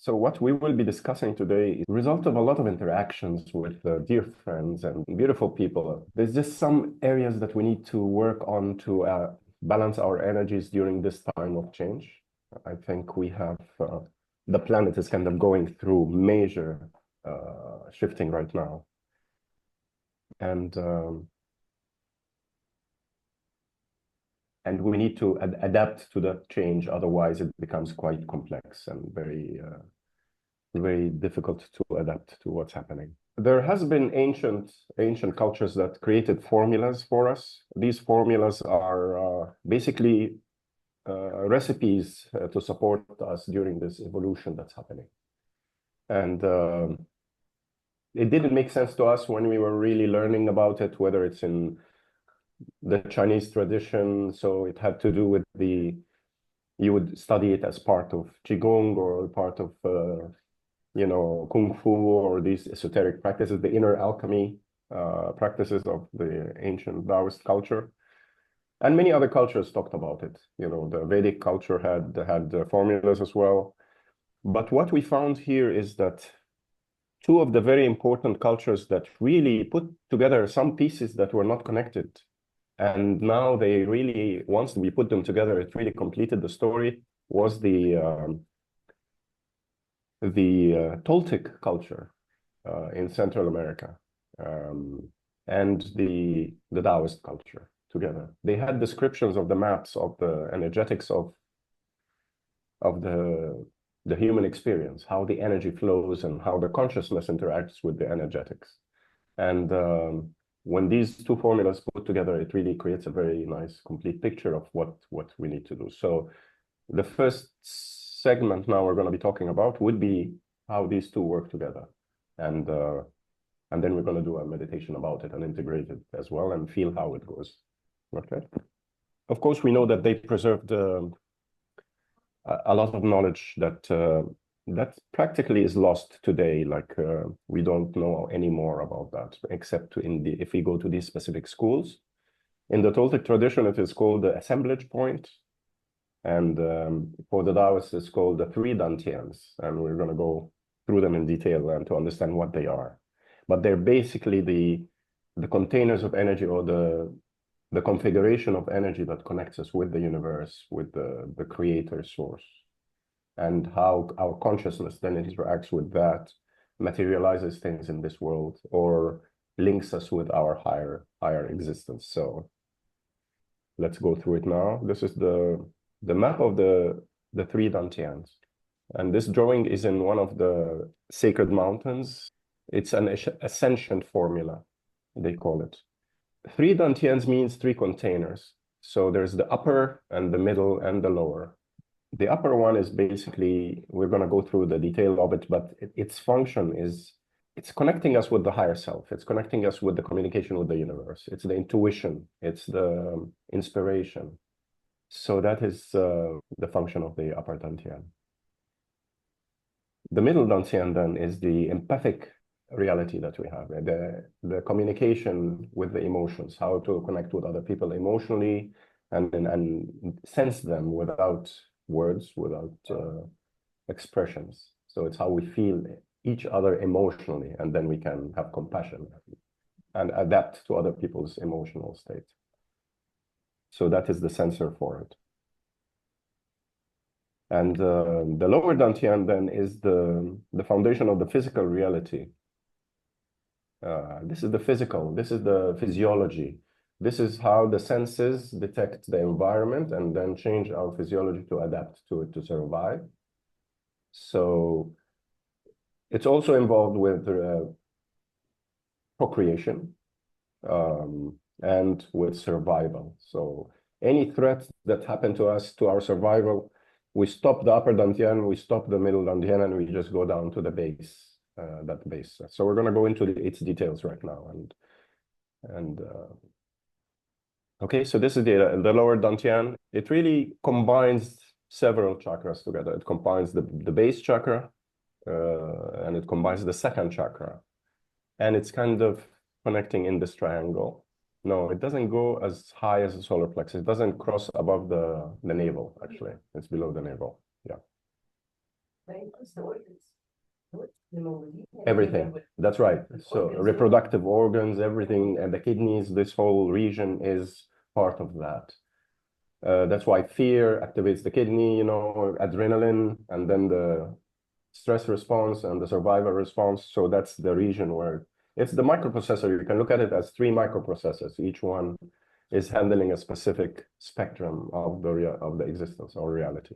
So what we will be discussing today is the result of a lot of interactions with dear friends and beautiful people. There's just some areas that we need to work on to balance our energies during this time of change. I think we have, the planet is kind of going through major shifting right now. And we need to adapt to that change, otherwise it becomes quite complex and very difficult to adapt to what's happening. There has been ancient cultures that created formulas for us. These formulas are basically recipes to support us during this evolution that's happening. And it didn't make sense to us when we were really learning about it, whether it's in the Chinese tradition. So it had to do with you would study it as part of Qigong or part of, Kung Fu or these esoteric practices, the inner alchemy practices of the ancient Daoist culture. And many other cultures talked about it. The Vedic culture had formulas as well. But what we found here is that two of the very important cultures that really put together some pieces that were not connected. And now they really, once we put them together, it really completed the story, was the Toltec culture in Central America and the Taoist culture together. They had descriptions of the maps of the energetics of the human experience, how the energy flows and how the consciousness interacts with the energetics. And when these two formulas put together, it really creates a very nice, complete picture of what we need to do. So the first segment now we're going to be talking about would be how these two work together. And then we're going to do a meditation about it and integrate it as well and feel how it goes. Okay. Of course, we know that they preserved a lot of knowledge that practically is lost today. Like we don't know any more about that, except if we go to these specific schools. In the Toltec tradition, it is called the Assemblage Point. And for the Taoists, it's called the Three Dantians. And we're going to go through them in detail and to understand what they are. But they're basically the containers of energy, or the configuration of energy that connects us with the universe, with the creator source, and how our consciousness then interacts with that, materializes things in this world, or links us with our higher existence. So let's go through it now. This is the map of the Three Dantians. And this drawing is in one of the sacred mountains. It's an ascension formula, they call it. Three Dantians means three containers. So there's the upper and the middle and the lower. The upper one is basically, we're going to go through the detail of it, but its function is, it's connecting us with the higher self. It's connecting us with the communication with the universe. It's the intuition. It's the inspiration. So that is the function of the upper Dantian. The middle Dantian then is the empathic reality that we have, the communication with the emotions, how to connect with other people emotionally and sense them without words, without expressions. So it's how we feel each other emotionally, and then we can have compassion and adapt to other people's emotional state. So that is the sensor for it. And the lower Dantian then is the foundation of the physical reality. This is the physical, this is the physiology. This is how the senses detect the environment and then change our physiology to adapt to it to survive. So it's also involved with procreation and with survival. So any threats that happen to us, to our survival, we stop the upper Dantian, we stop the middle Dantian, and we just go down to the base. That base. So we're going to go into its details right now. Okay, so this is the lower Dantian. It really combines several chakras together. It combines the base chakra, and it combines the second chakra. And it's kind of connecting in this triangle. No, it doesn't go as high as the solar plexus. It doesn't cross above the navel, actually. It's below the navel. Yeah. Everything. That's right. So reproductive organs, everything, and the kidneys, this whole region is part of that. That's why fear activates the kidney, you know, adrenaline, and then the stress response and the survival response. So that's the region where it's the microprocessor. You can look at it as three microprocessors. Each one is handling a specific spectrum of the existence or reality.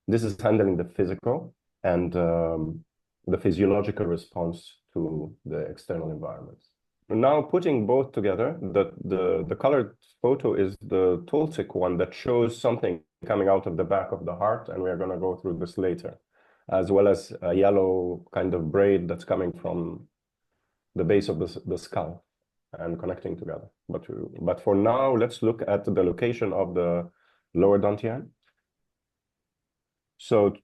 This is handling the physical and the physiological response to the external environments. Now putting both together, the colored photo is the Toltec one that shows something coming out of the back of the heart, and we're going to go through this later, as well as a yellow kind of braid that's coming from the base of the skull and connecting together. But for now, let's look at the location of the lower dantian. So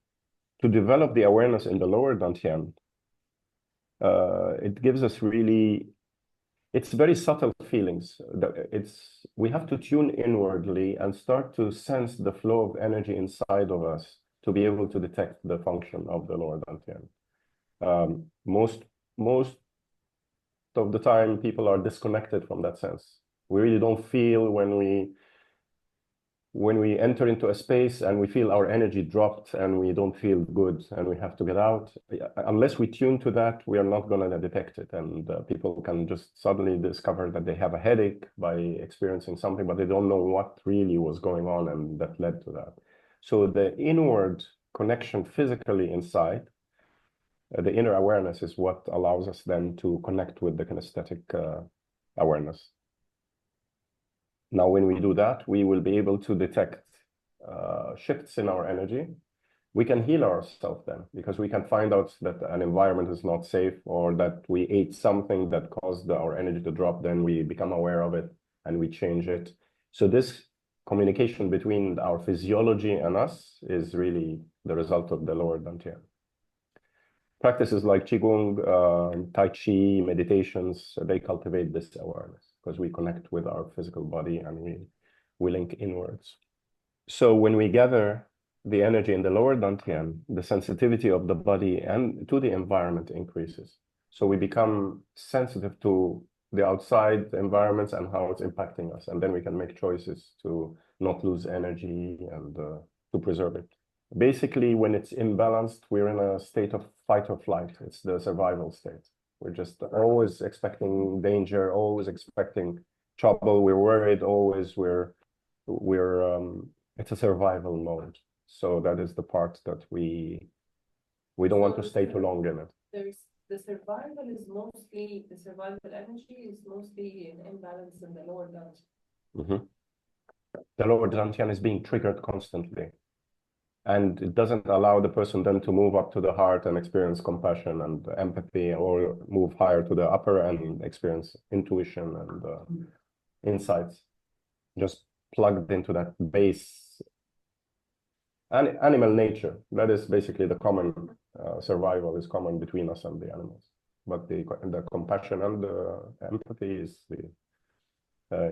to develop the awareness in the lower dantian, it gives us really, it's very subtle feelings. We have to tune inwardly and start to sense the flow of energy inside of us to be able to detect the function of the lower dantian. Most of the time, people are disconnected from that sense. We really don't feel when we enter into a space and we feel our energy dropped and we don't feel good and we have to get out. Unless we tune to that, we are not going to detect it. And people can just suddenly discover that they have a headache by experiencing something, but they don't know what really was going on and that led to that. So the inward connection physically inside, the inner awareness is what allows us then to connect with the kinesthetic awareness. Now, when we do that, we will be able to detect shifts in our energy. We can heal ourselves then, because we can find out that an environment is not safe or that we ate something that caused our energy to drop. Then we become aware of it and we change it. So this communication between our physiology and us is really the result of the lower dantian. Practices like Qigong, Tai Chi, meditations, they cultivate this awareness because we connect with our physical body and we link inwards. So when we gather the energy in the lower dantian, the sensitivity of the body and to the environment increases. So we become sensitive to the outside environments and how it's impacting us. And then we can make choices to not lose energy and to preserve it. Basically, when it's imbalanced, we're in a state of fight or flight. It's the survival state. We're just always expecting danger, always expecting trouble. We're worried always. It's a survival mode. So that is the part that we don't want to stay too long in it. The survival energy is mostly an imbalance in the lower dantian. Mm-hmm. The lower dantian is being triggered constantly. And it doesn't allow the person then to move up to the heart and experience compassion and empathy, or move higher to the upper and experience intuition and insights. Just plugged into that base animal nature. That is basically the common survival is common between us and the animals. But the compassion and the empathy is the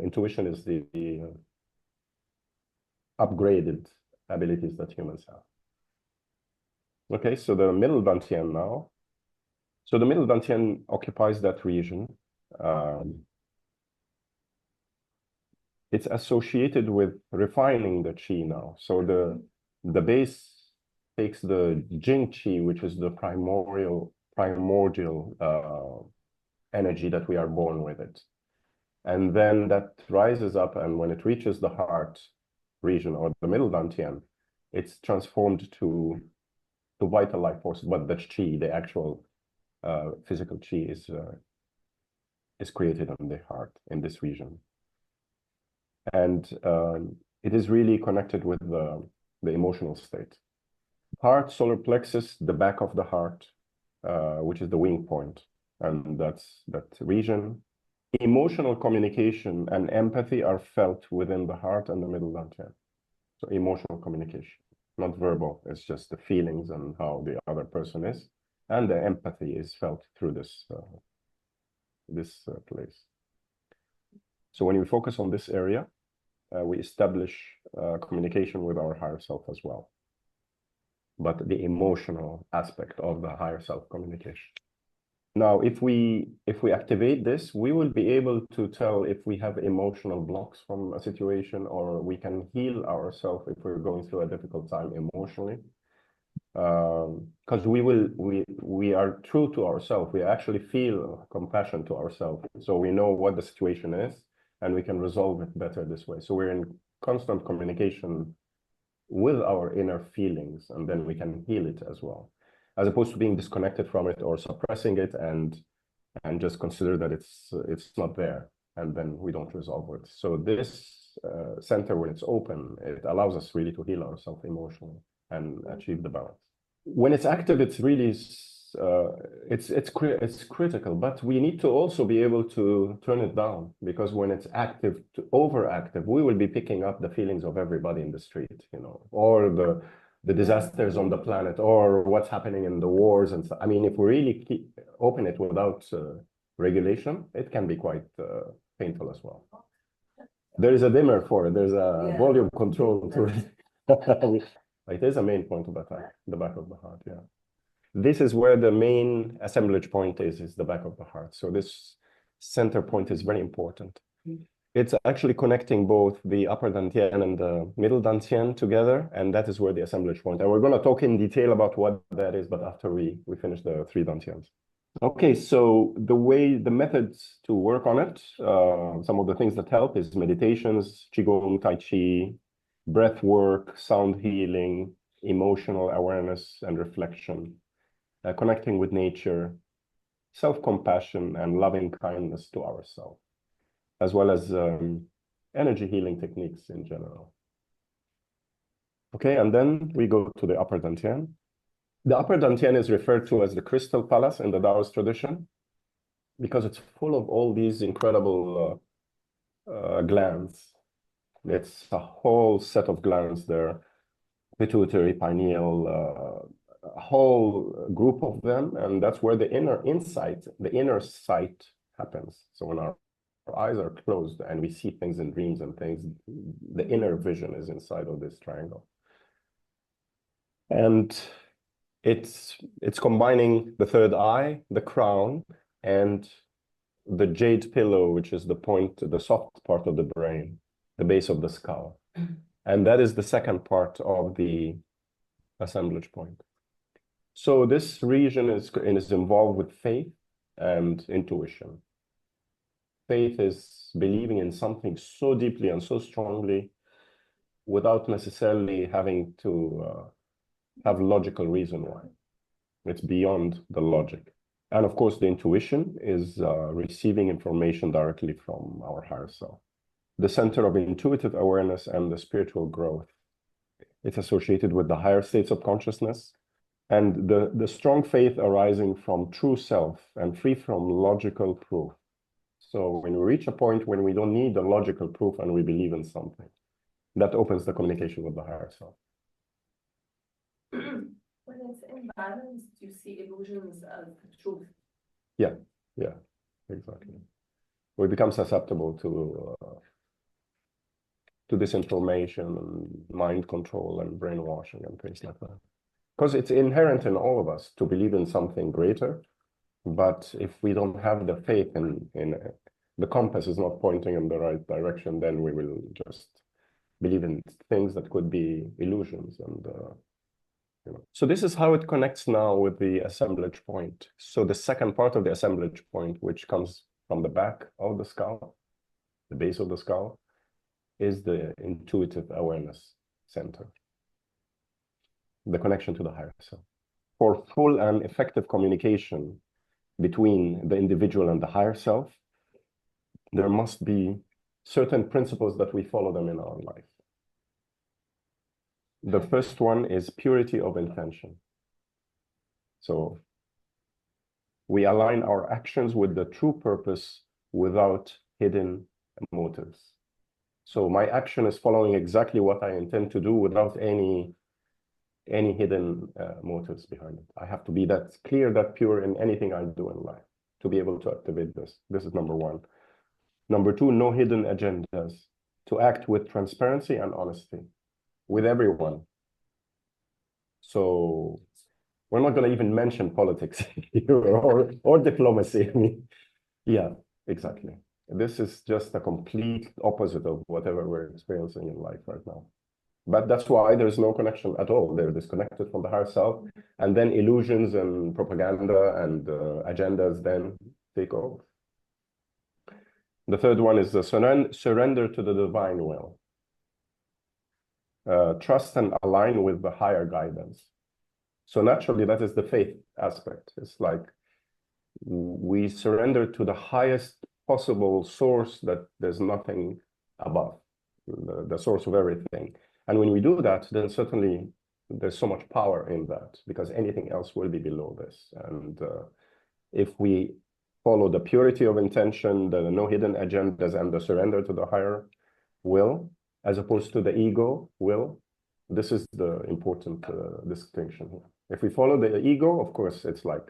intuition is the upgraded abilities that humans have. Okay, so the middle dantian now. So the middle dantian occupies that region. It's associated with refining the qi now. So the base takes the jing qi, which is the primordial energy that we are born with it. And then that rises up, and when it reaches the heart region or the middle dantian, it's transformed to vital life force. But the qi, the actual physical qi, is created in the heart in this region, and it is really connected with the emotional state. Heart, solar plexus, the back of the heart, which is the wing point, and that's that region. Emotional communication and empathy are felt within the heart and the middle dantian. So emotional communication, not verbal. It's just the feelings and how the other person is, and the empathy is felt through this place. So when we focus on this area, we establish communication with our higher self as well. but the emotional aspect of the higher self communication. Now, if we activate this, we will be able to tell if we have emotional blocks from a situation, or we can heal ourselves if we're going through a difficult time emotionally. Because we are true to ourselves. We actually feel compassion to ourselves. So we know what the situation is, and we can resolve it better this way. So we're in constant communication with our inner feelings, and then we can heal it as well, as opposed to being disconnected from it or suppressing it and just consider that it's not there, and then we don't resolve it. So this center, when it's open, it allows us really to heal ourselves emotionally and achieve the balance. When it's active, it's really it's critical, but we need to also be able to turn it down, because when it's active to overactive, we will be picking up the feelings of everybody in the street, you know, or the disasters on the planet, or what's happening in the wars. And so, I mean, if we really open it without regulation, it can be quite painful as well. There is a dimmer for it. There's a volume control to it. It is a main point of attack, the back of the heart, yeah. This is where the main assemblage point is the back of the heart. So this center point is very important. It's actually connecting both the upper dantian and the middle dantian together, and that is where the assemblage point. And we're going to talk in detail about what that is, but after we finish the three dantians. Okay, so the methods to work on it, some of the things that help is meditations, qigong, tai chi, breath work, sound healing, emotional awareness and reflection, connecting with nature, self-compassion and loving kindness to ourselves, as well as energy healing techniques in general. Okay, and then we go to the upper dantian. The upper dantian is referred to as the crystal palace in the Daoist tradition, because it's full of all these incredible glands. It's a whole set of glands there, pituitary, pineal, a whole group of them, and that's where the inner sight happens. So when our eyes are closed and we see things in dreams and things, the inner vision is inside of this triangle. And it's combining the third eye, the crown, and the jade pillow, which is the point, the soft part of the brain, the base of the skull. And that is the second part of the assemblage point. So this region is involved with faith and intuition. Faith is believing in something so deeply and so strongly without necessarily having to have logical reason why. It's beyond the logic. And of course, the intuition is receiving information directly from our higher self. The center of intuitive awareness and the spiritual growth. It's associated with the higher states of consciousness and the strong faith arising from true self and free from logical proof. So when we reach a point when we don't need the logical proof and we believe in something, that opens the communication with the higher self. When it's imbalanced, you see illusions as the truth. Yeah, exactly. We become susceptible to disinformation and mind control and brainwashing and things like that. Because it's inherent in all of us to believe in something greater, but if we don't have the faith in the compass is not pointing in the right direction, then we will just believe in things that could be illusions. And you know. So this is how it connects now with the assemblage point. So the second part of the assemblage point, which comes from the back of the skull, the base of the skull, is the intuitive awareness center, the connection to the higher self. For full and effective communication between the individual and the higher self, there must be certain principles that we follow them in our life. The first one is purity of intention. So we align our actions with the true purpose without hidden motives. So my action is following exactly what I intend to do without any hidden motives behind it. I have to be that clear, that pure in anything I do in life to be able to activate this. This is number one. Number two, no hidden agendas. To act with transparency and honesty with everyone. So we're not going to even mention politics here or diplomacy. I mean, yeah, exactly. This is just a complete opposite of whatever we're experiencing in life right now. But that's why there's no connection at all. They're disconnected from the higher self, and then illusions and propaganda and agendas then take over. The third one is the surrender to the divine will. Trust and align with the higher guidance. So naturally, that is the faith aspect. It's like we surrender to the highest possible source that there's nothing above, the source of everything. And when we do that, then certainly there's so much power in that, because anything else will be below this. And if we follow the purity of intention, the no hidden agendas, and the surrender to the higher will, as opposed to the ego will, this is the important distinction here. If we follow the ego, of course, it's like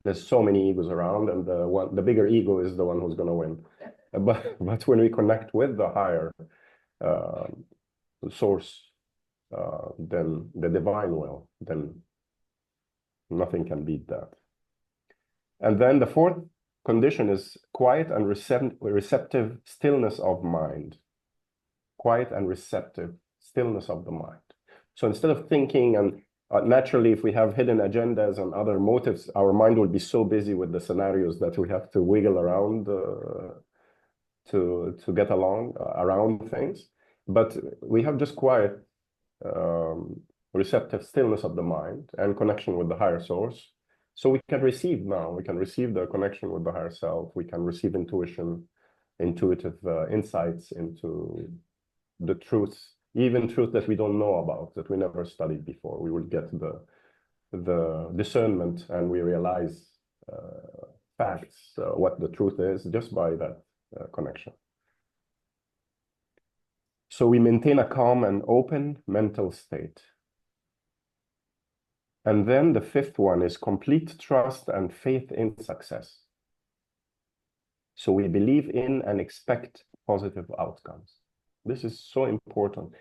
there's so many egos around, and the bigger ego is the one who's going to win. But when we connect with the higher source, then the divine will, then nothing can beat that. And then the fourth condition is quiet and receptive stillness of mind. Quiet and receptive stillness of the mind. So instead of thinking, and naturally, if we have hidden agendas and other motives, our mind will be so busy with the scenarios that we have to wiggle around to get along around things. But we have just quiet, receptive stillness of the mind and connection with the higher source. So we can receive now. We can receive the connection with the higher self. We can receive intuitive insights into the truths, even truth that we don't know about, that we never studied before. We will get the discernment, and we realize facts, what the truth is, just by that connection. So we maintain a calm and open mental state. And then the fifth one is complete trust and faith in success. So we believe in and expect positive outcomes. This is so important.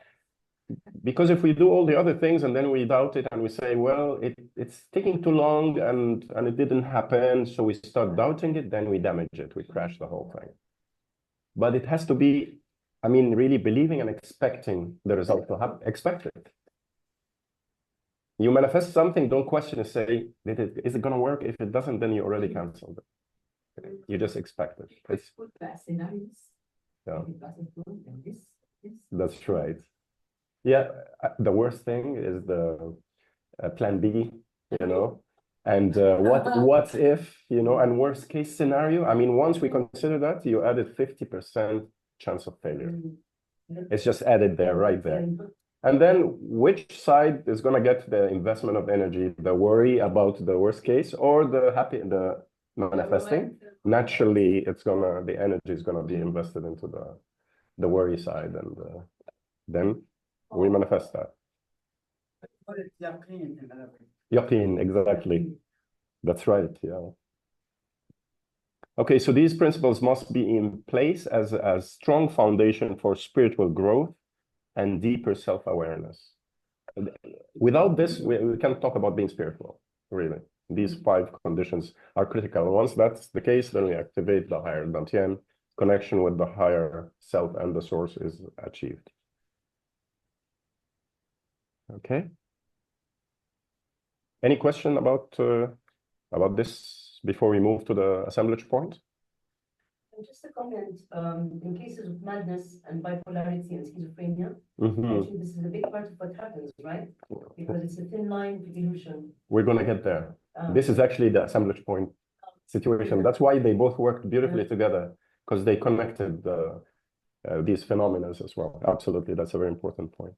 Because if we do all the other things and then we doubt it and we say, well, it's taking too long and it didn't happen, so we start doubting it, then we damage it, we crash the whole thing. But it has to be, I mean, really believing and expecting the result to happen. Expect it. You manifest something, don't question and say, is it going to work? If it doesn't, then you already canceled it. You just expect it. It's, yeah. That's right. Yeah, the worst thing is the plan B, you know, and what if, you know, and worst case scenario. I mean, once we consider that, you added 50% chance of failure. It's just added there, right there. And then which side is going to get the investment of energy, the worry about the worst case or the manifesting? Naturally, the energy is going to be invested into the worry side, and then we manifest that. Yaqeen, exactly. That's right, yeah. Okay, so these principles must be in place as a strong foundation for spiritual growth and deeper self-awareness. Without this, we can't talk about being spiritual, really. These 5 conditions are critical. Once that's the case, then we activate the higher Dantian, connection with the higher self and the source is achieved. Okay. Any question about this before we move to the assemblage point? Just a comment, in cases of madness and bipolarity and schizophrenia, actually this is a big part of what happens, right? Because it's a thin line to illusion. We're going to get there. This is actually the assemblage point situation. That's why they both worked beautifully together, because they connected these phenomena as well. Absolutely, that's a very important point.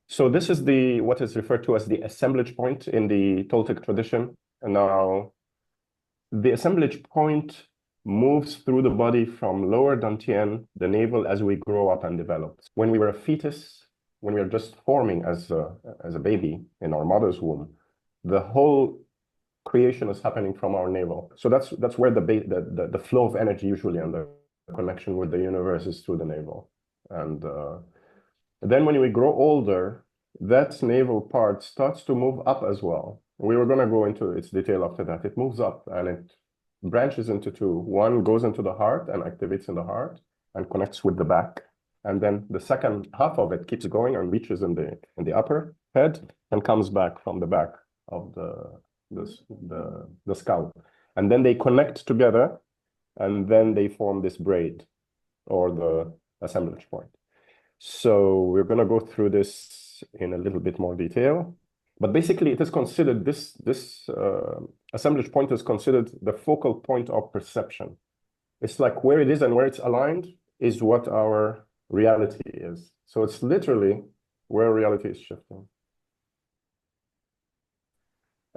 So this is what is referred to as the assemblage point in the Toltec tradition. And now the assemblage point moves through the body from lower Dantian, the navel, as we grow up and develop. When we were a fetus, when we were just forming as a baby in our mother's womb, the whole creation is happening from our navel. So that's where the flow of energy usually, and the connection with the universe is through the navel. And then when we grow older, that navel part starts to move up as well. We were going to go into its detail after that. It moves up and it branches into two. One goes into the heart and activates in the heart and connects with the back. And then the second half of it keeps going and reaches in the upper head and comes back from the back of the skull. And then they connect together and then they form this braid or the assemblage point. So we're going to go through this in a little bit more detail. But basically, it is considered this assemblage point is considered the focal point of perception. It's like where it is and where it's aligned is what our reality is. So it's literally where reality is shifting.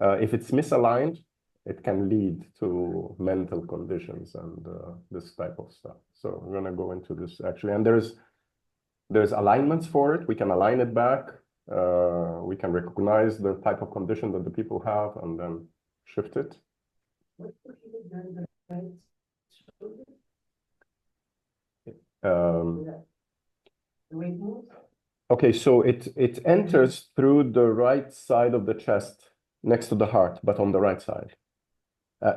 If it's misaligned, it can lead to mental conditions and this type of stuff. So we're going to go into this actually. And there's alignments for it. We can align it back. We can recognize the type of condition that the people have and then shift it. Okay, so it enters through the right side of the chest next to the heart, but on the right side.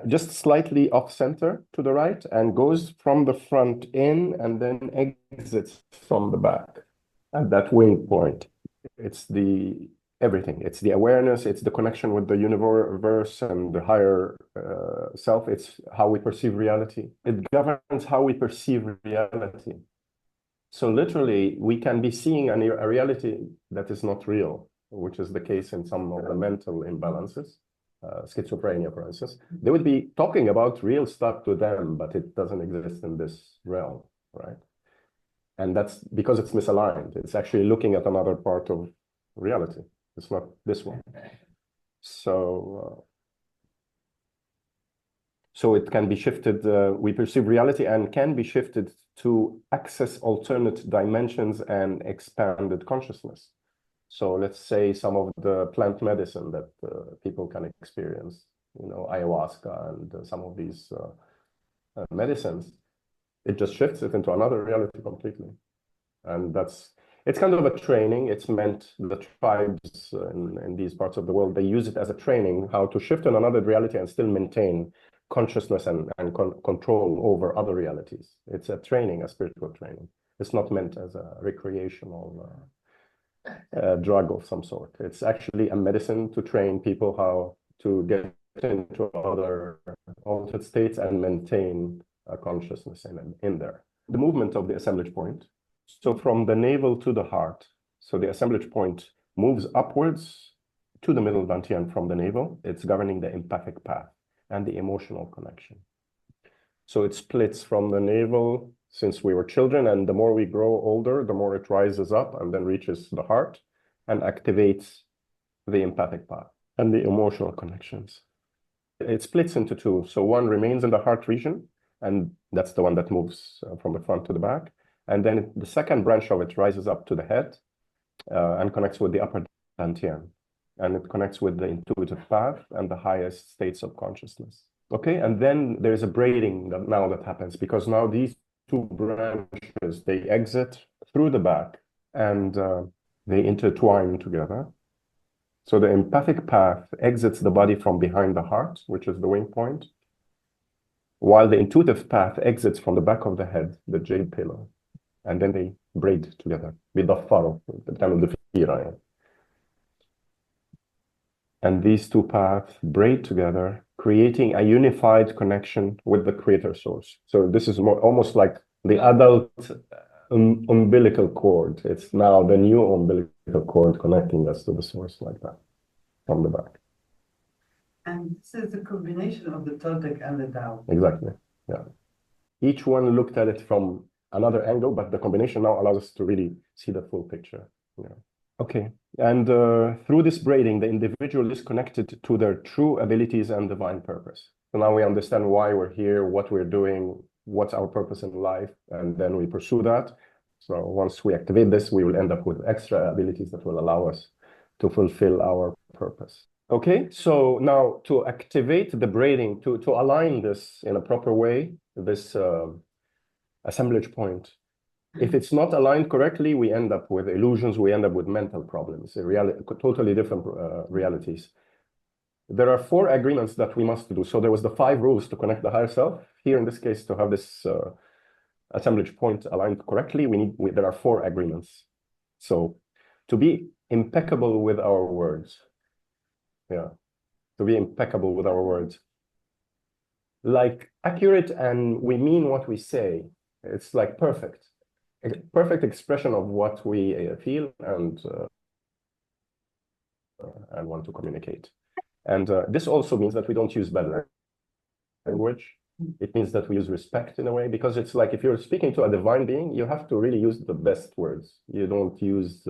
Just slightly off center to the right and goes from the front in and then exits from the back at that wing point. It's the everything. It's the awareness. It's the connection with the universe and the higher self. It's how we perceive reality. It governs how we perceive reality. So literally, we can be seeing a reality that is not real, which is the case in some of the mental imbalances. Schizophrenia, for instance, they would be talking about real stuff to them, but it doesn't exist in this realm, right? And that's because it's misaligned. It's actually looking at another part of reality. It's not this one. So it can be shifted. We perceive reality and can be shifted to access alternate dimensions and expanded consciousness. So let's say some of the plant medicine that people can experience, you know, ayahuasca and some of these medicines, it just shifts it into another reality completely. And it's kind of a training. It's meant the tribes in these parts of the world, they use it as a training, how to shift in another reality and still maintain consciousness and control over other realities. It's a training, a spiritual training. It's not meant as a recreational drug of some sort. It's actually a medicine to train people how to get into other altered states and maintain a consciousness in there. The movement of the assemblage point. So from the navel to the heart. So the assemblage point moves upwards to the middle dantian from the navel. It's governing the empathic path and the emotional connection. So it splits from the navel since we were children, and the more we grow older, the more it rises up and then reaches the heart and activates the empathic path and the emotional connections. It splits into two. So one remains in the heart region, and that's the one that moves from the front to the back. And then the second branch of it rises up to the head and connects with the upper dantian. And it connects with the intuitive path and the highest states of consciousness. Okay, and then there's a braiding that happens, because now these two branches, they exit through the back and they intertwine together. So the empathic path exits the body from behind the heart, which is the wing point, while the intuitive path exits from the back of the head, the jade pillar, and then they braid together. And these two paths braid together, creating a unified connection with the creator source. So this is almost like the adult umbilical cord. It's now the new umbilical cord connecting us to the source like that from the back. And this is the combination of the Toltec and the Tao. Exactly, yeah. Each one looked at it from another angle, but the combination now allows us to really see the full picture. Yeah. Okay, and through this braiding, the individual is connected to their true abilities and divine purpose. So now we understand why we're here, what we're doing, what's our purpose in life, and then we pursue that. So once we activate this, we will end up with extra abilities that will allow us to fulfill our purpose. Okay, so now to activate the braiding, to align this in a proper way, this assemblage point, If it's not aligned correctly, we end up with illusions, we end up with mental problems, totally different realities. There are 4 agreements that we must do. So there was the 5 rules to connect the higher self. Here in this case, to have this assemblage point aligned correctly, there are 4 agreements. So to be impeccable with our words. Yeah, to be impeccable with our words. Like accurate, and we mean what we say. It's like perfect. A perfect expression of what we feel and want to communicate. And this also means that we don't use bad language. It means that we use respect in a way, because it's like if you're speaking to a divine being, you have to really use the best words. You don't use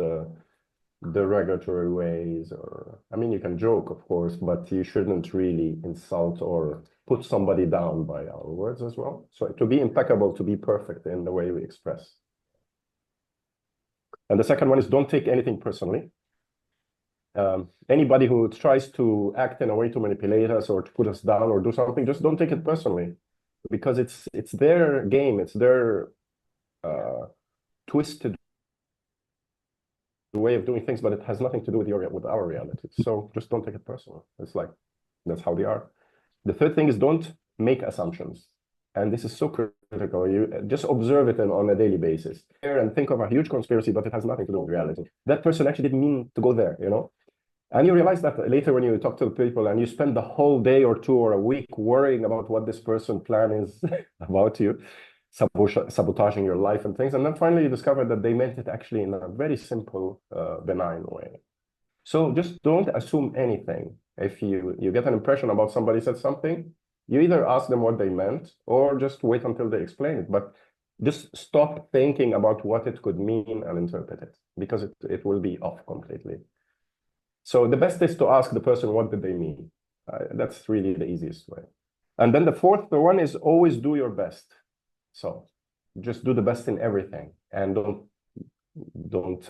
derogatory ways, or I mean, you can joke, of course, but you shouldn't really insult or put somebody down by our words as well. So to be impeccable, to be perfect in the way we express. And the second one is don't take anything personally. Anybody who tries to act in a way to manipulate us or to put us down or do something, just don't take it personally, because it's their game, it's their twisted way of doing things, but it has nothing to do with our reality. So just don't take it personally. It's like that's how they are. The third thing is don't make assumptions, and this is so critical. You just observe it on a daily basis and think of a huge conspiracy, but it has nothing to do with reality. That person actually didn't mean to go there, you know. And you realize that later when you talk to the people and you spend the whole day or 2 or a week worrying about what this person's plan is about you, sabotaging your life and things. And then finally you discover that they meant it actually in a very simple, benign way. So just don't assume anything. If you get an impression about somebody said something, you either ask them what they meant or just wait until they explain it. But just stop thinking about what it could mean and interpret it, because it will be off completely. So the best is to ask the person, what did they mean? That's really the easiest way. And then the fourth one is always do your best. So just do the best in everything, and don't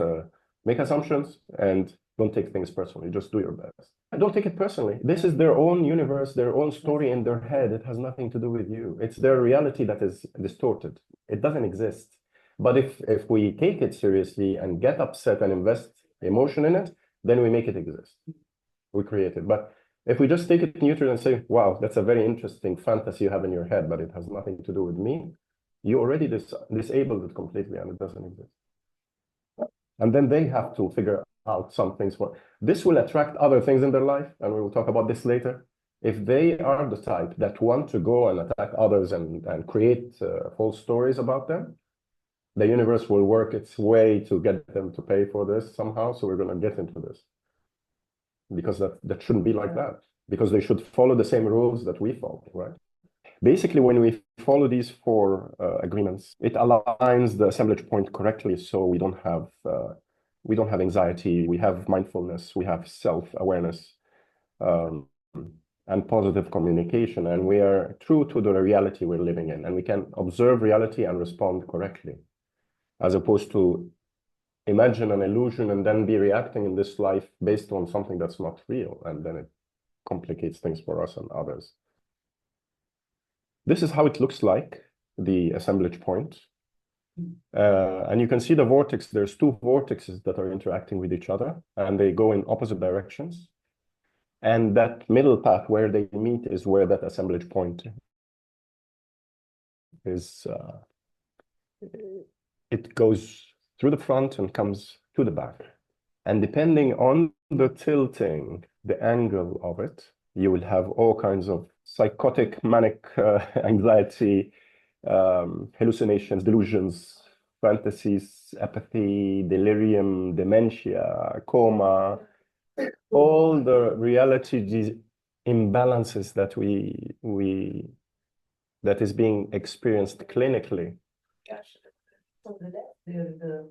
make assumptions, and don't take things personally. Just do your best. And don't take it personally. This is their own universe, their own story in their head. It has nothing to do with you. It's their reality that is distorted. It doesn't exist. But if we take it seriously and get upset and invest emotion in it, then we make it exist. We create it. But if we just take it neutral and say, wow, that's a very interesting fantasy you have in your head, but it has nothing to do with me, you already disabled it completely, and it doesn't exist. And then they have to figure out some things. This will attract other things in their life, and we will talk about this later. If they are the type that want to go and attack others and create false stories about them, the universe will work its way to get them to pay for this somehow. So we're going to get into this, because that shouldn't be like that, because they should follow the same rules that we follow, right? Basically, when we follow these 4 agreements, it aligns the assemblage point correctly, so we don't have anxiety, we have mindfulness, we have self-awareness, and positive communication, and we are true to the reality we're living in, and we can observe reality and respond correctly, as opposed to imagine an illusion and then be reacting in this life based on something that's not real, and then it complicates things for us and others. This is how it looks like, the assemblage point. And you can see the vortex. There's 2 vortexes that are interacting with each other, and they go in opposite directions. And that middle path where they meet is where that assemblage point is. It goes through the front and comes to the back. And depending on the tilting, the angle of it, you will have all kinds of psychotic, manic anxiety, hallucinations, delusions, fantasies, apathy, delirium, dementia, coma, all the reality imbalances that that is being experienced clinically. On the left, the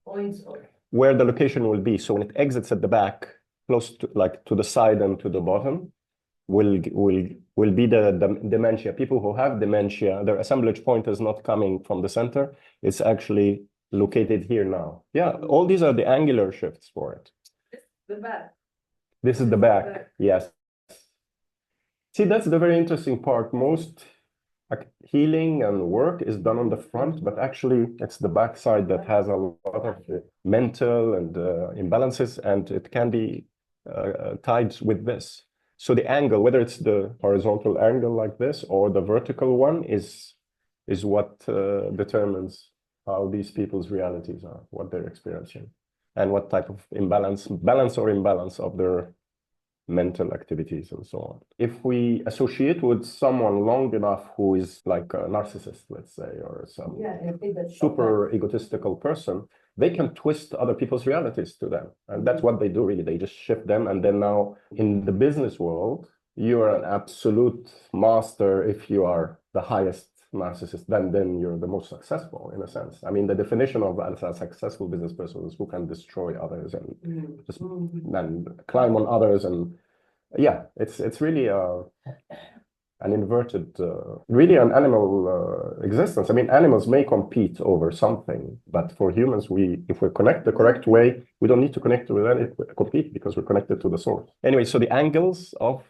points of Where the location will be. So when it exits at the back, close to to the side and to the bottom, will be the dementia. People who have dementia, their assemblage point is not coming from the center. It's actually located here now. Yeah, all these are the angular shifts for it. The back. This is the back. Yes. See, that's the very interesting part. Most healing and work is done on the front, but actually it's the back side that has a lot of mental and imbalances, and it can be tied with this. So the angle, whether it's the horizontal angle like this or the vertical one, is what determines how these people's realities are, what they're experiencing, and what type of balance or imbalance of their mental activities and so on. If we associate with someone long enough who is like a narcissist, let's say, or some super egotistical person, they can twist other people's realities to them. And that's what they do, really. They just shift them. And then now in the business world, you are an absolute master if you are the highest narcissist, then you're the most successful, in a sense. I mean, the definition of a successful business person is who can destroy others and just then climb on others. And yeah, it's really an inverted, really an animal existence. I mean, animals may compete over something, but for humans, if we connect the correct way, we don't need to connect with any compete, because we're connected to the source. Anyway, so the angles of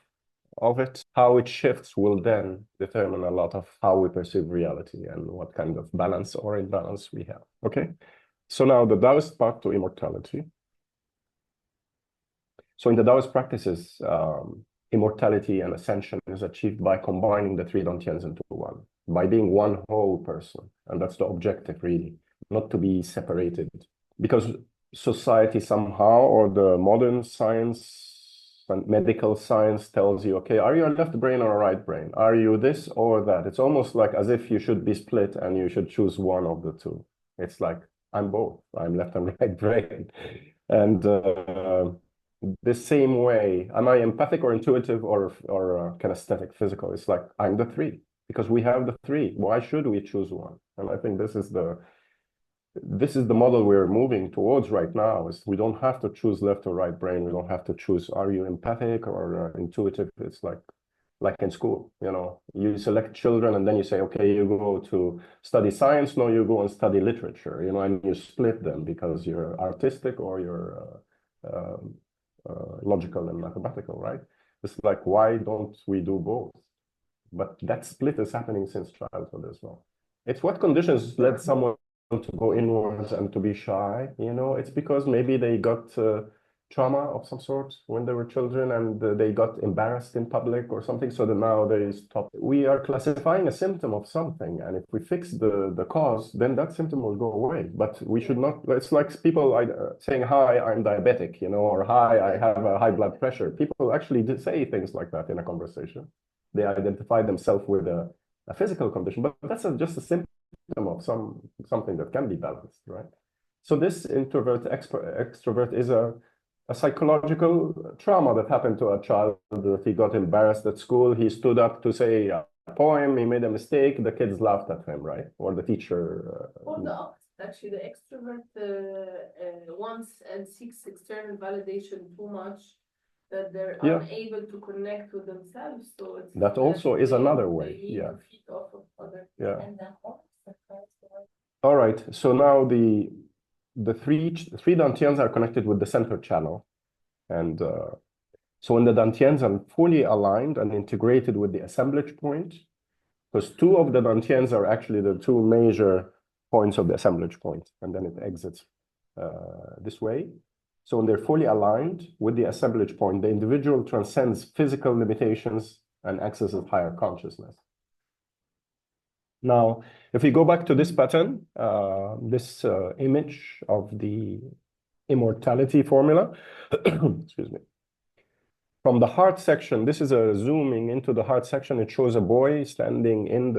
it, how it shifts, will then determine a lot of how we perceive reality and what kind of balance or imbalance we have. Okay, so now the Taoist path to immortality. So in the Taoist practices, immortality and ascension is achieved by combining the three Dantians into one, by being one whole person. And that's the objective, really, not to be separated. Because society somehow, or the modern science and medical science tells you, okay, are you a left brain or a right brain? Are you this or that? It's almost like as if you should be split and you should choose one of the two. It's like, I'm both. I'm left and right brain. And the same way, am I empathic or intuitive or kinesthetic, physical? It's like, I'm the three, because we have the three. Why should we choose one? And I think this is the model we're moving towards right now. Is we don't have to choose left or right brain. We don't have to choose, are you empathic or intuitive? It's like in school, you know, you select children and then you say, okay, you go to study science. No, you go and study literature, you know, and you split them because you're artistic or you're logical and mathematical, right? It's like, why don't we do both? But that split is happening since childhood as well. It's what conditions led someone to go inwards and to be shy, you know. It's because maybe they got trauma of some sort when they were children, and they got embarrassed in public or something, so that now they stop. We are classifying a symptom of something, and if we fix the cause, then that symptom will go away. But we should not, it's like people saying, hi, I'm diabetic, you know, or hi, I have a high blood pressure. People actually did say things like that in a conversation. They identify themselves with a physical condition, but that's just a symptom of something that can be balanced, right? So this introvert extrovert is a psychological trauma that happened to a child. That he got embarrassed at school, he stood up to say a poem, he made a mistake, the kids laughed at him, right? Or the teacher. Or the opposite, actually, the extrovert wants and seeks external validation too much, that they're unable to connect with themselves. So it's that also is another way. Yeah. Feed off of others. Yeah. All right. So now the three Dantians are connected with the center channel, and so when the Dantians are fully aligned and integrated with the assemblage point, because two of the Dantians are actually the two major points of the assemblage point, and then it exits this way. So when they're fully aligned with the assemblage point, the individual transcends physical limitations and accesses higher consciousness. Now, if we go back to this pattern, this image of the immortality formula, excuse me, from the heart section, this is a zooming into the heart section. It shows a boy standing in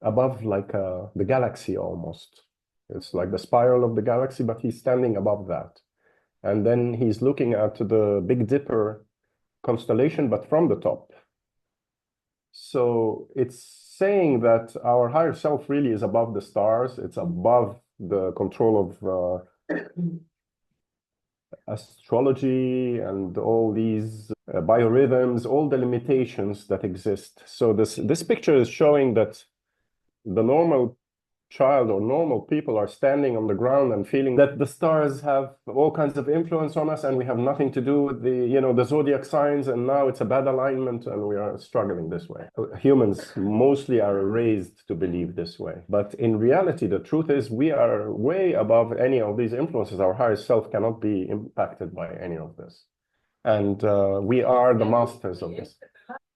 above like the galaxy almost. It's like the spiral of the galaxy, but he's standing above that. And then he's looking at the Big Dipper constellation, but from the top. So it's saying that our higher self really is above the stars. It's above the control of astrology and all these biorhythms, all the limitations that exist. So this picture is showing that the normal child or normal people are standing on the ground and feeling that the stars have all kinds of influence on us and we have nothing to do with the zodiac signs, and now it's a bad alignment and we are struggling this way. Humans mostly are raised to believe this way. But in reality, the truth is we are way above any of these influences. Our higher self cannot be impacted by any of this. And we are the masters of this.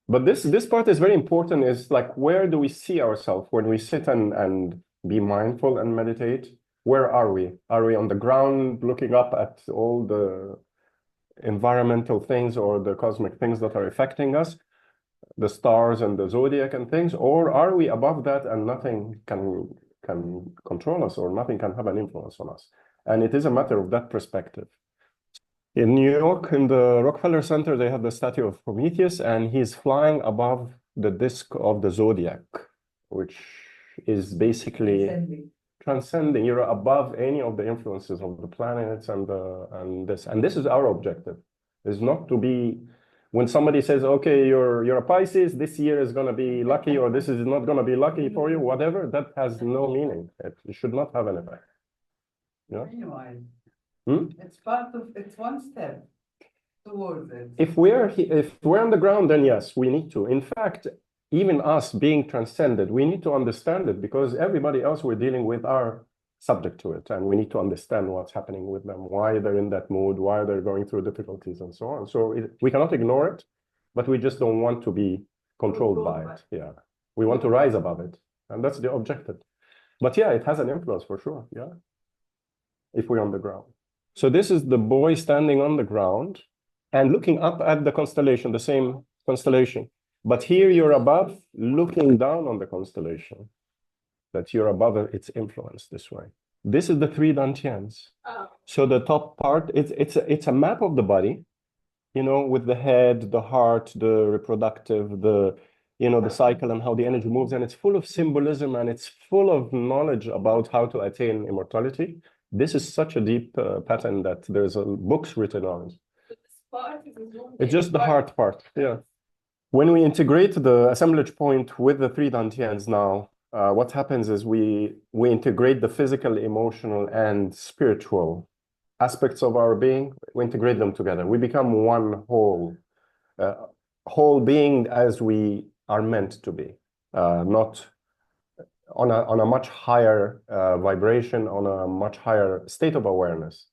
But this part is very important, is like, where do we see ourselves when we sit and be mindful and meditate? Where are we? Are we on the ground looking up at all the environmental things or the cosmic things that are affecting us, the stars and the zodiac and things? Or are we above that and nothing can control us, or nothing can have an influence on us? And it is a matter of that perspective. In New York, in the Rockefeller Center, they have the statue of Prometheus, and he's flying above the disk of the zodiac, which is basically transcending. You're above any of the influences of the planets and this is our objective. Is not to be, when somebody says, okay, you're a Pisces, this year is going to be lucky, or this is not going to be lucky for you, whatever, that has no meaning. It should not have an effect. Yeah. Anyway, Hmm? it's one step towards it. If we're on the ground, then yes, we need to. In fact, even us being transcended, we need to understand it, because everybody else we're dealing with are subject to it, and we need to understand what's happening with them, why they're in that mood, why they're going through difficulties, and so on. So we cannot ignore it, but we just don't want to be controlled by it. Yeah, we want to rise above it, and that's the objective. But yeah, it has an influence for sure. Yeah, if we're on the ground. So this is the boy standing on the ground and looking up at the constellation, the same constellation. But here you're above, looking down on the constellation, that you're above its influence this way. This is the Three Dantians. Oh. So the top part, it's a map of the body, with the head, the heart, the reproductive, the cycle and how the energy moves. And it's full of symbolism, and it's full of knowledge about how to attain immortality. This is such a deep pattern that there's books written on it. It's just the heart part, yeah. When we integrate the assemblage point with the Three Dantians now, what happens is we integrate the physical, emotional, and spiritual aspects of our being. We integrate them together. We become one whole being as we are meant to be, not on a much higher vibration, on a much higher state of awareness.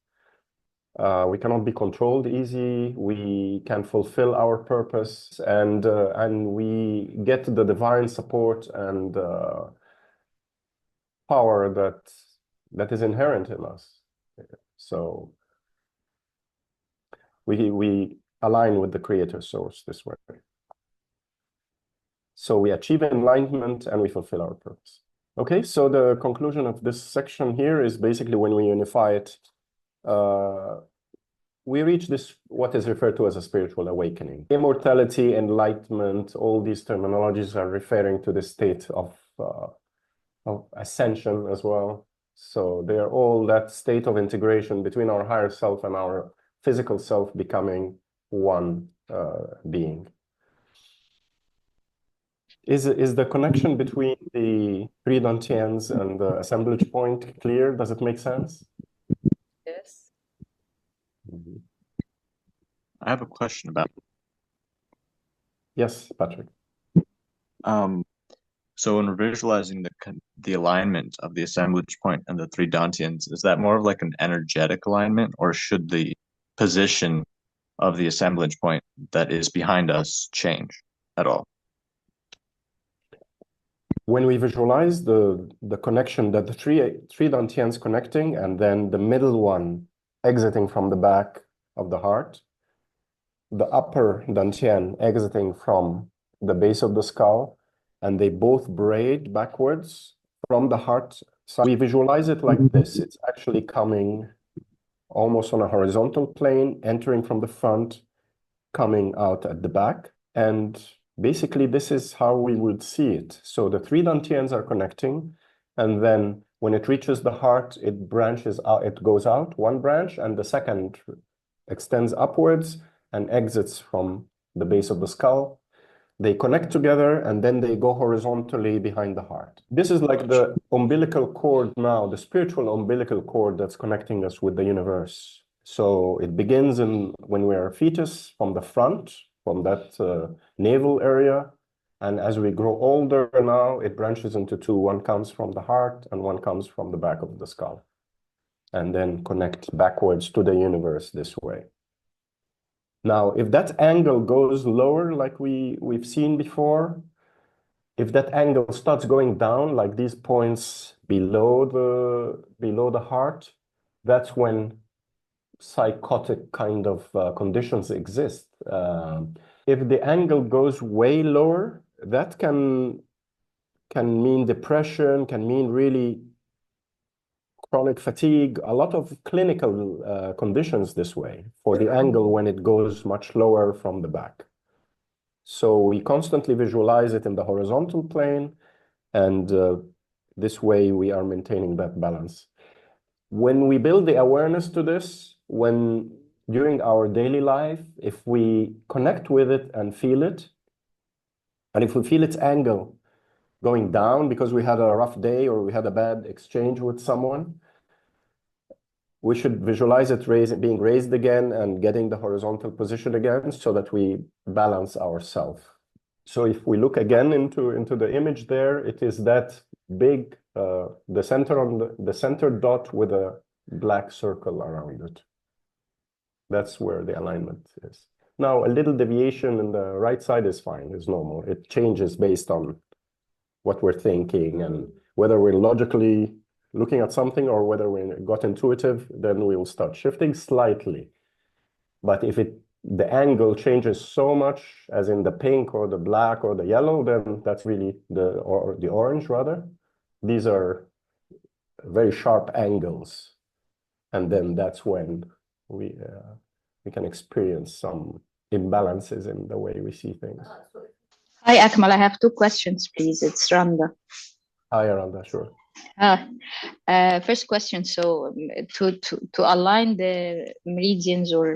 We cannot be controlled easy. We can fulfill our purpose, and we get the divine support and power that is inherent in us. So we align with the creator source this way. So we achieve enlightenment and we fulfill our purpose. Okay, so the conclusion of this section here is basically when we unify it, we reach this, what is referred to as a spiritual awakening. Immortality, enlightenment, all these terminologies are referring to the state of ascension as well. So they are all that state of integration between our higher self and our physical self becoming one being. Is the connection between the Three Dantians and the assemblage point clear? Does it make sense? Yes. Mm-hmm. I have a question about. Yes, Patrick. So when we're visualizing the alignment of the assemblage point and the Three Dantians, is that more of like an energetic alignment, or should the position of the assemblage point that is behind us change at all? When we visualize the connection, that the three Dantians connecting, and then the middle one exiting from the back of the heart, the upper Dantian exiting from the base of the skull, and they both braid backwards from the heart. So we visualize it like this. It's actually coming almost on a horizontal plane, entering from the front, coming out at the back. And basically, this is how we would see it. So the Three Dantians are connecting, and then when it reaches the heart, it branches out, it goes out one branch, and the second extends upwards and exits from the base of the skull. They connect together and then they go horizontally behind the heart. This is like the umbilical cord now, the spiritual umbilical cord that's connecting us with the universe. So it begins when we are a fetus from the front, from that navel area. And as we grow older now, it branches into two. One comes from the heart and one comes from the back of the skull. And then connect backwards to the universe this way. Now, if that angle goes lower, like we've seen before, if that angle starts going down, like these points below the heart, that's when psychotic kind of conditions exist. If the angle goes way lower, that can mean depression, can mean really chronic fatigue, a lot of clinical conditions this way for the angle when it goes much lower from the back. So we constantly visualize it in the horizontal plane, and this way we are maintaining that balance. When we build the awareness to this, during our daily life, if we connect with it and feel it, and if we feel its angle going down because we had a rough day or we had a bad exchange with someone, we should visualize it being raised again and getting the horizontal position again so that we balance ourselves. So if we look again into the image there, it is that big, the center dot with a black circle around it. That's where the alignment is. Now, a little deviation in the right side is fine, is normal. It changes based on what we're thinking and whether we're logically looking at something or whether we got intuitive, then we will start shifting slightly. But if the angle changes so much, as in the pink or the black or the yellow, then that's really the orange rather. These are very sharp angles. And then that's when we can experience some imbalances in the way we see things. Hi, Akmal. I have two questions, please. It's Randa. Hi, Randa, sure. First question, so to align the meridians or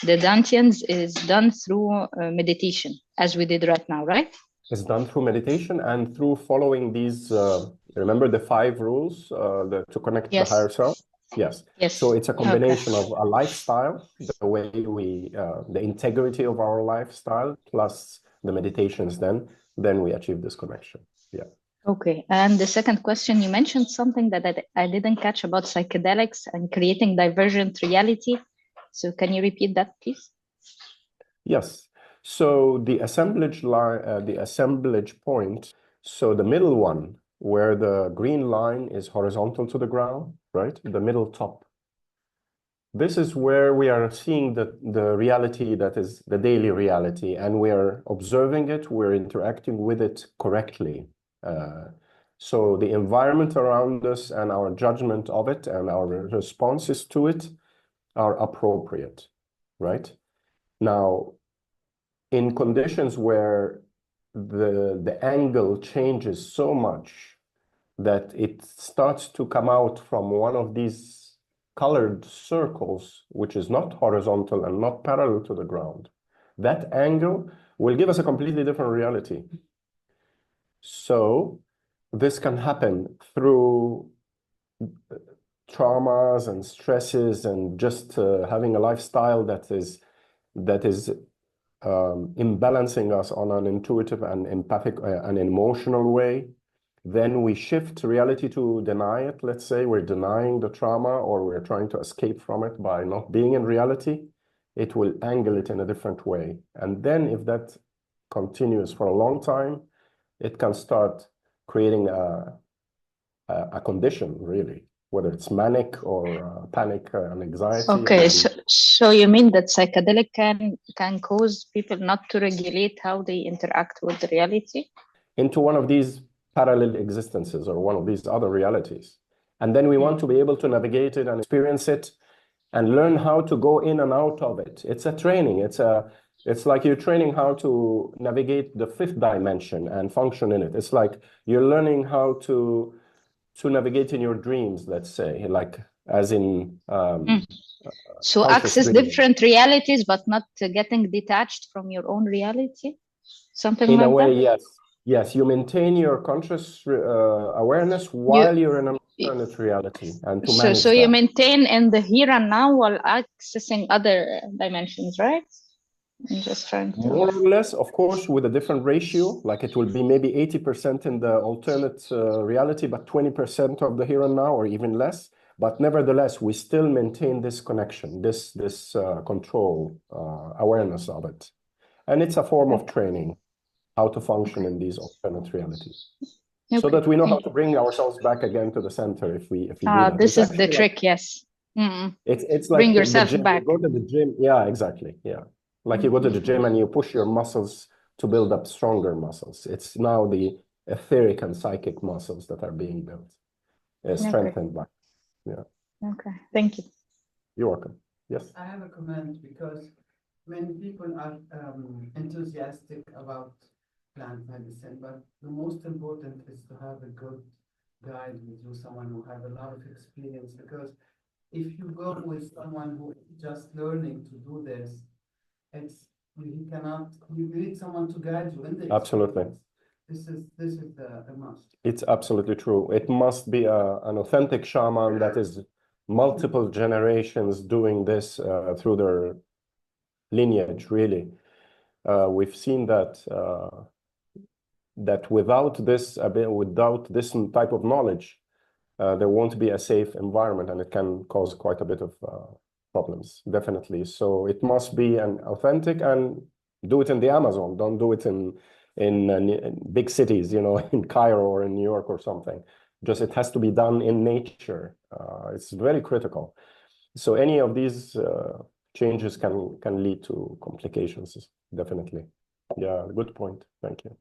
the Dantians is done through meditation, as we did right now, right? It's done through meditation and through following these, remember the 5 rules to connect the higher self? Yes. Yes. So it's a combination of a lifestyle, the way the integrity of our lifestyle, plus the meditations, then we achieve this connection. Yeah. Okay. And the second question, you mentioned something that I didn't catch about psychedelics and creating divergent reality. So can you repeat that, please? Yes. So the assemblage point, so the middle one, where the green line is horizontal to the ground, right? The middle top. This is where we are seeing the reality that is the daily reality, and we are observing it, we're interacting with it correctly. So the environment around us and our judgment of it and our responses to it are appropriate, right? Now, in conditions where the angle changes so much that it starts to come out from one of these colored circles, which is not horizontal and not parallel to the ground, that angle will give us a completely different reality. So this can happen through traumas and stresses and just having a lifestyle that is imbalancing us on an intuitive and empathic and emotional way. Then we shift reality to deny it. Let's say we're denying the trauma or we're trying to escape from it by not being in reality. It will angle it in a different way. And then if that continues for a long time, it can start creating a condition, really, whether it's manic or panic and anxiety. Okay, so you mean that psychedelic can cause people not to regulate how they interact with the reality? Into one of these parallel existences or one of these other realities. And then we want to be able to navigate it and experience it and learn how to go in and out of it. It's a training. It's like you're training how to navigate the 5th dimension and function in it. It's like you're learning how to navigate in your dreams, let's say, like as in so access dreaming. Different realities, but not getting detached from your own reality. something In like a way, that? yes. Yes, you maintain your conscious awareness while you're in an alternate reality, and to manage so you that. maintain in the here and now while accessing other dimensions, right? I'm just trying to... More or less, of course, with a different ratio, like it will be maybe 80% in the alternate reality, but 20% of the here and now, or even less. But nevertheless, we still maintain this connection, this control, awareness of it. And it's a form of training, how to function in these alternate realities. So that we know how to bring ourselves back again to the center if we do that. This It's is the trick, like, yes. It's like bring the yourself gym. back. You go to the gym. Yeah, exactly. Yeah. Like you go to the gym and you push your muscles to build up stronger muscles. It's now the etheric and psychic muscles that are being built, strengthened by. Yeah. Okay, thank you. You're welcome. Yes. I have a comment because many people are enthusiastic about plant medicine, but the most important is to have a good guide with you, someone who has a lot of experience, because if you go with someone who is just learning to do this, you need someone to guide you in the Absolutely. This is a must. It's absolutely true. It must be an authentic shaman that is multiple generations doing this through their lineage, really. We've seen that without this type of knowledge, there won't be a safe environment, and it can cause quite a bit of problems, definitely. So it must be an authentic, and do it in the Amazon. Don't do it in big cities, in Cairo or in New York or something. Just it has to be done in nature. It's very critical. So any of these changes can lead to complications, definitely. Yeah, good point. Thank you.